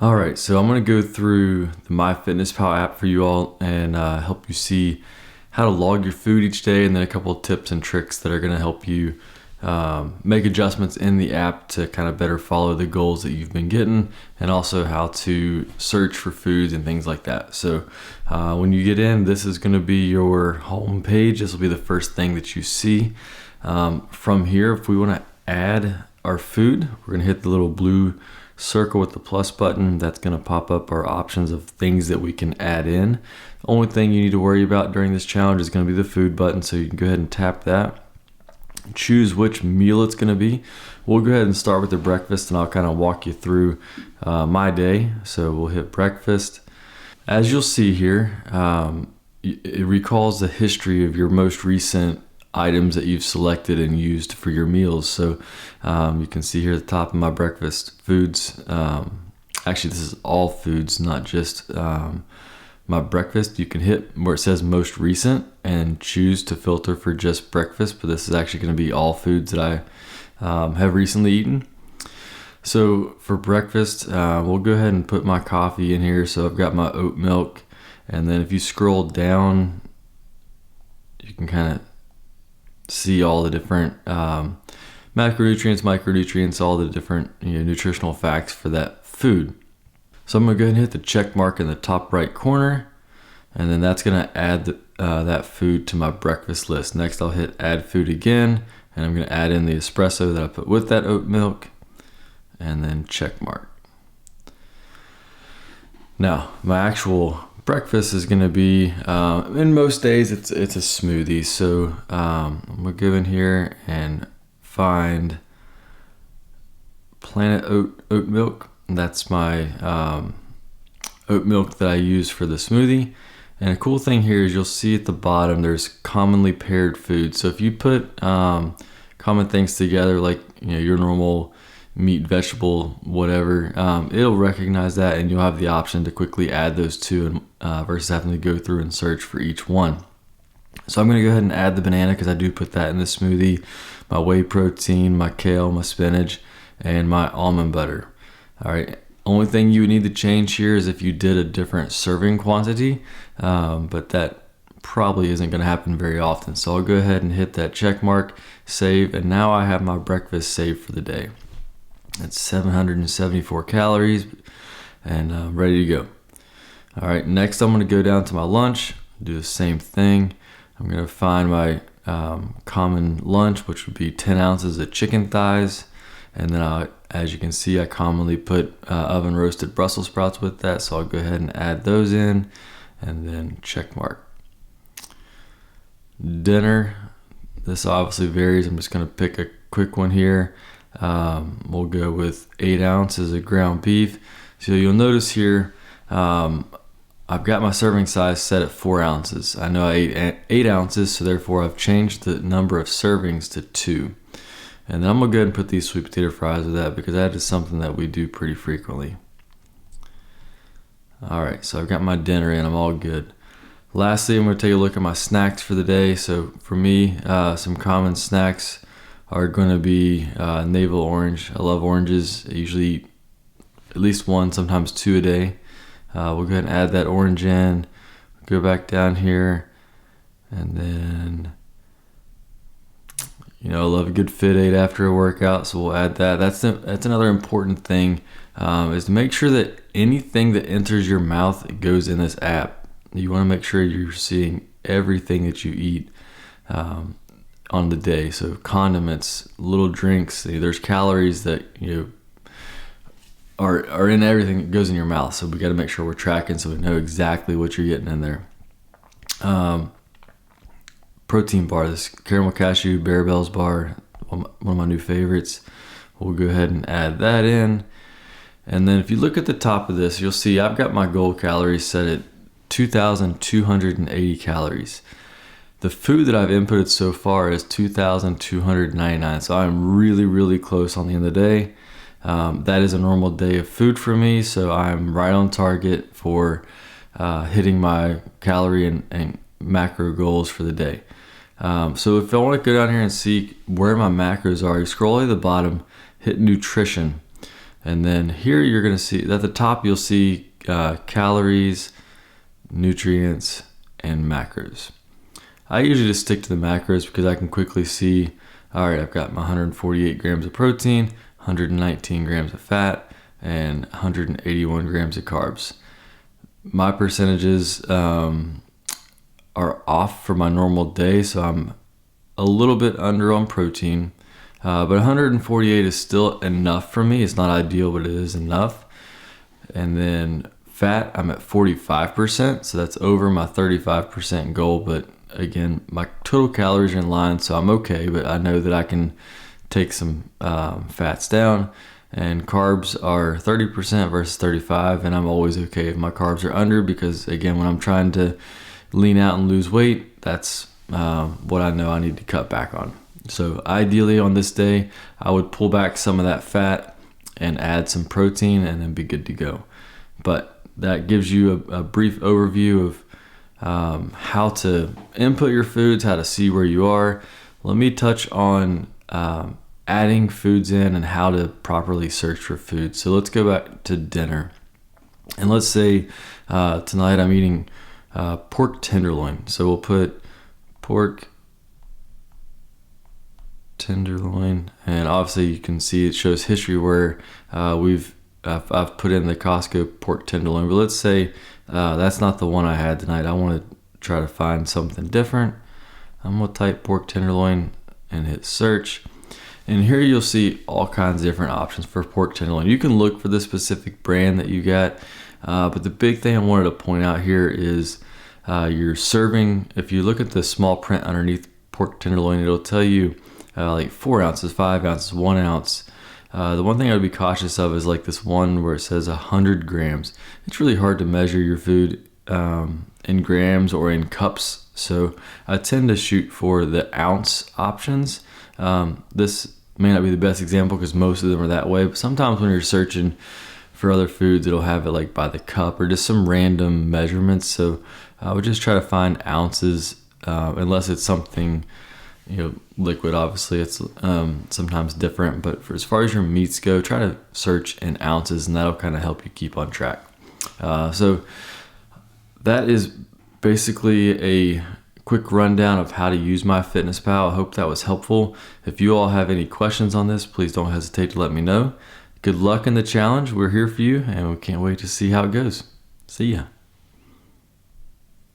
All right, so I'm going to go through the MyFitnessPal app for you all and help you see how to log your food each day, and then a couple of tips and tricks that are going to help you make adjustments in the app to kind of better follow the goals that you've been getting, and also how to search for foods and things like that. So when you get in, this is going to be your home page. This will be the first thing that you see. From here, if we want to add our food, we're going to hit the little blue circle with the plus button. That's going to pop up our options of things that we can add in. The only thing you need to worry about during this challenge is going to be the food button, so you can go ahead and tap that. Choose which meal it's going to be. We'll go ahead and start with the breakfast, and I'll kind of walk you through my day. So we'll hit breakfast. As you'll see here, it recalls the history of your most recent items that you've selected and used for your meals. So you can see here at the top of my breakfast foods. Actually, this is all foods, not just my breakfast. You can hit where it says most recent and choose to filter for just breakfast, but this is actually going to be all foods that I have recently eaten. So for breakfast, we'll go ahead and put my coffee in here. So I've got my oat milk, and then if you scroll down, you can kind of see all the different macronutrients, micronutrients, all the different nutritional facts for that food. So I'm going to go ahead and hit the check mark in the top right corner, and then that's going to add that food to my breakfast list. Next, I'll hit add food again, and I'm going to add in the espresso that I put with that oat milk, and then check mark. Now, my actual breakfast is going to be, in most days, it's a smoothie. So I'm going to go in here and find Planet oat milk. That's my oat milk that I use for the smoothie. And a cool thing here is you'll see at the bottom there's commonly paired foods. So if you put common things together, like your normal meat, vegetable, whatever, it'll recognize that, and you'll have the option to quickly add those two versus having to go through and search for each one. So I'm going to go ahead and add the banana because I do put that in the smoothie, my whey protein, my kale, my spinach, and my almond butter. All right. Only thing you would need to change here is if you did a different serving quantity, but that probably isn't going to happen very often. So I'll go ahead and hit that check mark, save, and now I have my breakfast saved for the day. It's 774 calories, and I'm ready to go. All right, next I'm going to go down to my lunch, do the same thing. I'm going to find my common lunch, which would be 10 ounces of chicken thighs, and then as you can see, I commonly put oven roasted Brussels sprouts with that, so I'll go ahead and add those in, and then check mark. Dinner, this obviously varies. I'm just going to pick a quick one here. We'll go with 8 ounces of ground beef. So you'll notice here, I've got my serving size set at 4 ounces. I know I ate 8 ounces, so therefore I've changed the number of servings to 2. And then I'm going to go ahead and put these sweet potato fries with that because that is something that we do pretty frequently. All right, so I've got my dinner in. I'm all good. Lastly, I'm going to take a look at my snacks for the day. So for me, some common snacks are going to be navel orange. I love oranges. I usually eat at least one, sometimes 2 a day. We'll go ahead and add that orange in. Go back down here, and then I love a good Fit Aid after a workout, so we'll add that. That's another important thing, is to make sure that anything that enters your mouth goes in this app. You want to make sure you're seeing everything that you eat on the day. So condiments, little drinks, there's calories that are in everything that goes in your mouth. So we got to make sure we're tracking so we know exactly what you're getting in there. Protein bar, this caramel cashew Bear Bells bar, one of my new favorites. We'll go ahead and add that in. And then if you look at the top of this, you'll see I've got my goal calories set at 2,280 calories. The food that I've inputted so far is 2,299. So I'm really, really close on the end of the day. That is a normal day of food for me. So I'm right on target for hitting my calorie and macro goals for the day. So if I want to go down here and see where my macros are, you scroll to the bottom, hit nutrition, And then here you're going to see at the top, you'll see calories, nutrients, and macros. I usually just stick to the macros because I can quickly see, all right, I've got my 148 grams of protein, 119 grams of fat, and 181 grams of carbs. My percentages are off for my normal day, so I'm a little bit under on protein, but 148 is still enough for me. It's not ideal, but it is enough. And then fat, I'm at 45%, so that's over my 35% goal, but again, my total calories are in line, so I'm okay, but I know that I can take some fats down. And carbs are 30% versus 35, and I'm always okay if my carbs are under, because again, when I'm trying to lean out and lose weight, that's what I know I need to cut back on. So ideally on this day, I would pull back some of that fat and add some protein and then be good to go. But that gives you a brief overview of how to input your foods, how to see where you are. Let me touch on adding foods in and how to properly search for food. So let's go back to dinner. And let's say tonight I'm eating pork tenderloin. So we'll put pork tenderloin, and obviously you can see it shows history where I've put in the Costco pork tenderloin. But let's say that's not the one I had tonight. I want to try to find something different. I'm gonna type pork tenderloin and hit search. And here you'll see all kinds of different options for pork tenderloin. You can look for the specific brand that you got, but the big thing I wanted to point out here is your serving. If you look at the small print underneath pork tenderloin, it'll tell you like 4 ounces, 5 ounces, 1 ounce. The one thing I would be cautious of is like this one where it says 100 grams. It's really hard to measure your food in grams or in cups. So I tend to shoot for the ounce options. This may not be the best example because most of them are that way, but sometimes when you're searching for other foods, it'll have it like by the cup or just some random measurements. So I would just try to find ounces, unless it's something, liquid. Obviously it's sometimes different, but for as far as your meats go, try to search in ounces, and that'll kind of help you keep on track. So that is basically a quick rundown of how to use MyFitnessPal. I hope that was helpful. If you all have any questions on this, please don't hesitate to let me know. Good luck in the challenge. We're here for you, and we can't wait to see how it goes. See ya.